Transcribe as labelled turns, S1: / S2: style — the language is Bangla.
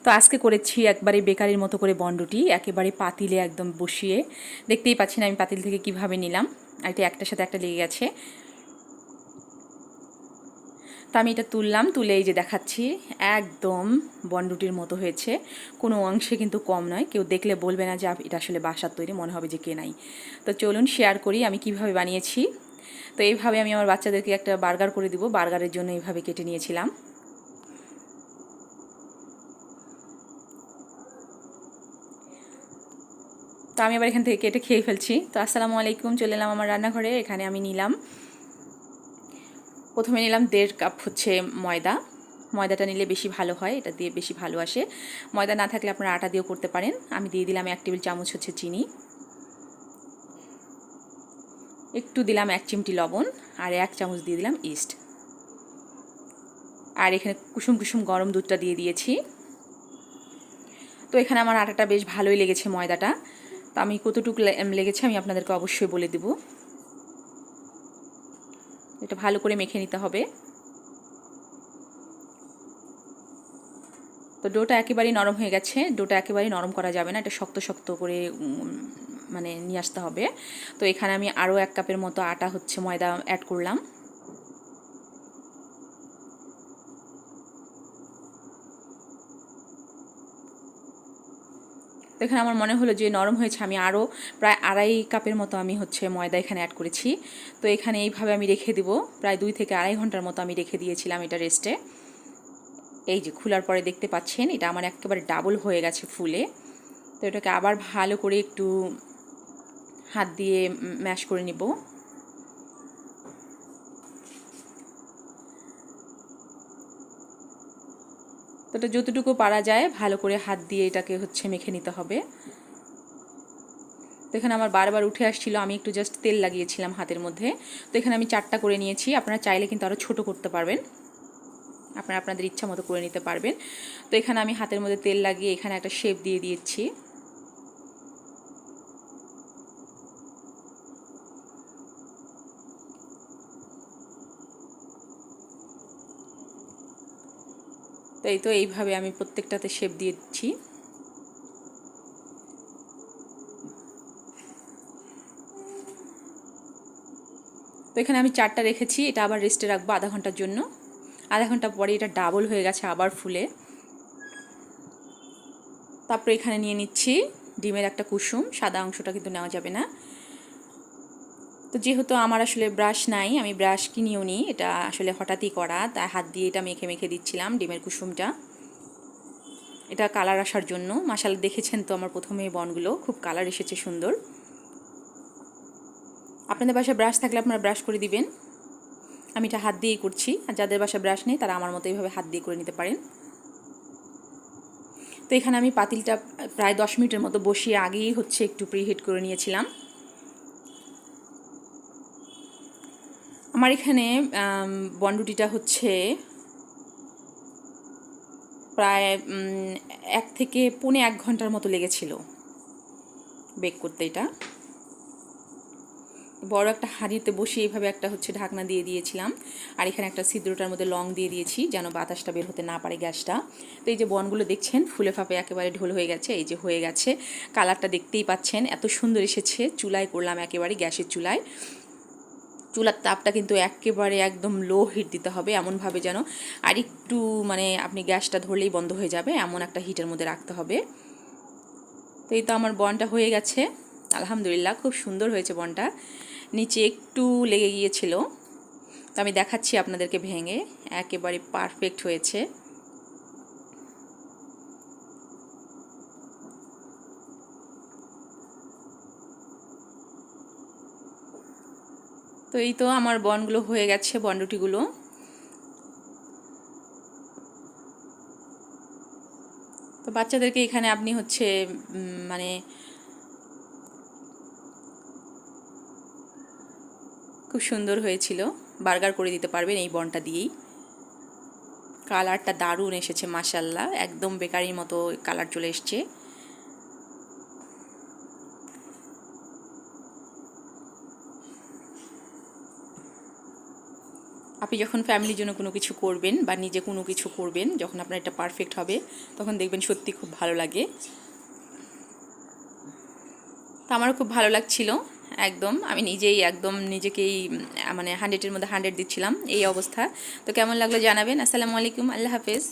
S1: তো আজকে করেছি একবারে বেকারির মতো করে বনরুটি, একেবারে পাতিলে একদম বসিয়ে। দেখতেই পাচ্ছেন আমি পাতিল থেকে কিভাবে নিলাম, আর এটা একটার সাথে একটা লেগে গেছে। তো আমি এটা তুললাম, তুলে এই যে দেখাচ্ছি, একদম বনরুটির মতো হয়েছে, কোনো অংশে কিন্তু কম নয়। কেউ দেখলে বলবে না যে এটা আসলে বাসার তৈরি, মনে হবে যে কে নাই। তো চলুন শেয়ার করি আমি কিভাবে বানিয়েছি। তো এইভাবে আমি আমার বাচ্চাদেরকে একটা বার্গার করে দিব, বার্গারের জন্য এইভাবে কেটে নিয়েছিলাম। তো আমি আবার এখান থেকে কেটে খেয়ে ফেলছি। তো আসসালামু আলাইকুম, চলে এলাম আমার রান্নাঘরে। এখানে আমি নিলাম, প্রথমে নিলাম 1.5 কাপ হচ্ছে ময়দা। ময়দাটা নিলে বেশি ভালো হয়, এটা দিয়ে বেশি ভালো আসে। ময়দা না থাকলে আপনারা আটা দিয়েও করতে পারেন। আমি দিয়ে দিলাম 1 টেবিল চামচ হচ্ছে চিনি, একটু দিলাম 1 চিমটি লবণ, আর 1 চামচ দিয়ে দিলাম ইস্ট। আর এখানে কুসুম কুসুম গরম দুধটা দিয়ে দিয়েছি। তো এখানে আমার আটাটা বেশ ভালোই লেগেছে, ময়দাটা। তো আমি কতটুকু লেগেছে আমি আপনাদেরকে অবশ্যই বলে দেব। এটা ভালো করে মেখে নিতে হবে। তো ডোটা একেবারেই নরম হয়ে গেছে। ডোটা একেবারেই নরম করা যাবে না, এটা শক্ত শক্ত করে মানে নিয়ে আসতে হবে। তো এখানে আমি আরও 1 কাপের মতো আটা হচ্ছে ময়দা অ্যাড করলাম। তো এখানে আমার মনে হলো যে নরম হয়েছে, আমি আরও প্রায় 2.5 কাপের মতো আমি হচ্ছে ময়দা এখানে অ্যাড করেছি। তো এখানে এইভাবে আমি রেখে দেব, প্রায় 2 থেকে 2.5 ঘন্টার মতো আমি রেখে দিয়েছিলাম এটা রেস্টে। এই যে খোলার পরে দেখতে পাচ্ছেন এটা আমার একেবারে ডাবল হয়ে গেছে ফুলে। তো এটাকে আবার ভালো করে একটু হাত দিয়ে ম্যাশ করে নিব। তো এটা যতটুকু পারা যায় ভালো করে হাত দিয়ে এটাকে হচ্ছে মেখে নিতে হবে। তো এখানে আমার বারবার উঠে আসছিল, আমি একটু জাস্ট তেল লাগিয়েছিলাম হাতের মধ্যে। তো এখানে আমি 4টা করে নিয়েছি, আপনারা চাইলে কিন্তু আরও ছোট করতে পারবেন, আপনারা আপনাদের ইচ্ছা মতো করে নিতে পারবেন। তো এখানে আমি হাতের মধ্যে তেল লাগিয়ে এখানে একটা শেপ দিয়ে দিয়েছি। তো এই তো এইভাবে আমি প্রত্যেকটাতে শেপ দিয়েছি। তো এখানে আমি 4টা রেখেছি, এটা আবার রেস্টে রাখবো আধা ঘন্টার জন্য। আধা ঘন্টা পরে এটা ডাবল হয়ে গেছে আবার ফুলে। তারপরে এখানে নিয়ে নিচ্ছি ডিমের একটা কুসুম, সাদা অংশটা কিন্তু নেওয়া যাবে না। তো যেহেতু আমার আসলে ব্রাশ নাই, আমি ব্রাশ কিনিও নি, এটা আসলে হঠাৎই করা, তাই হাত দিয়ে এটা মেখে মেখে দিচ্ছিলাম ডিমের কুসুমটা। এটা কালার আসার জন্য। মাশাআল্লাহ দেখেছেন তো আমার প্রথমে বনগুলো খুব কালার এসেছে সুন্দর। আপনাদের বাসায় ব্রাশ থাকলে আপনারা ব্রাশ করে দিবেন, আমি এটা হাত দিয়েই করছি। আর যাদের বাসায় ব্রাশ নেই তারা আমার মতো এইভাবে হাত দিয়ে করে নিতে পারেন। তো এখানে আমি পাতিলটা প্রায় 10 মিনিটের মতো বসিয়ে আগেই হচ্ছে একটু প্রিহিট করে নিয়েছিলাম। আমার এখানে বনরুটিটা হচ্ছে প্রায় 1 থেকে পৌনে 1 ঘন্টার মতো লেগেছিল বেক করতে। এটা বড় একটা হাঁড়িতে বসিয়ে এইভাবে একটা হচ্ছে ঢাকনা দিয়ে দিয়েছিলাম, আর এখানে একটা ছিদ্রটার মধ্যে লং দিয়ে দিয়েছি যেন বাতাসটা বের হতে না পারে গ্যাসটা। তো এই যে বনগুলো দেখছেন ফুলে ফাঁপে একেবারে ঢোল হয়ে গেছে, এই যে হয়ে গেছে। কালারটা দেখতেই পাচ্ছেন এত সুন্দর এসেছে। চুলায় করলাম, একেবারে গ্যাসের চুলায়। চুলার তাপটা কিন্তু একেবারে একদম লো হিট দিতে হবে, এমনভাবে যেন আর একটু মানে আপনি গ্যাসটা ধরলেই বন্ধ হয়ে যাবে, এমন একটা হিটের মধ্যে রাখতে হবে। তো এই তো আমার বনটা হয়ে গেছে, আলহামদুলিল্লাহ খুব সুন্দর হয়েছে বনটা। নিচে একটু লেগে গিয়েছিল, তো আমি দেখাচ্ছি আপনাদেরকে ভেঙে, একেবারে পারফেক্ট হয়েছে। তো এই তো আমার বনগুলো হয়ে গেছে, বনরুটিগুলো। তো বাচ্চাদেরকে এখানে আপনি হচ্ছে মানে খুব সুন্দর হয়েছিল, বার্গার করে দিতে পারবেন এই বনটা দিয়েই। কালারটা দারুণ এসেছে মাশাআল্লাহ, একদম বেকারির মতো কালার চলে এসছে। আপনি যখন ফ্যামিলির জন্য কোনো কিছু করবেন বা নিজে কোনো কিছু করবেন, যখন আপনার এটা পারফেক্ট হবে তখন দেখবেন সত্যি খুব ভালো লাগে। তো আমারও খুব ভালো লাগছিল। একদম আমি নিজেই একদম নিজেকেই মানে 100-এর মধ্যে 100 দিচ্ছিলাম এই অবস্থা। তো কেমন লাগলো জানাবেন। আসসালামু আলাইকুম, আল্লাহ হাফেজ।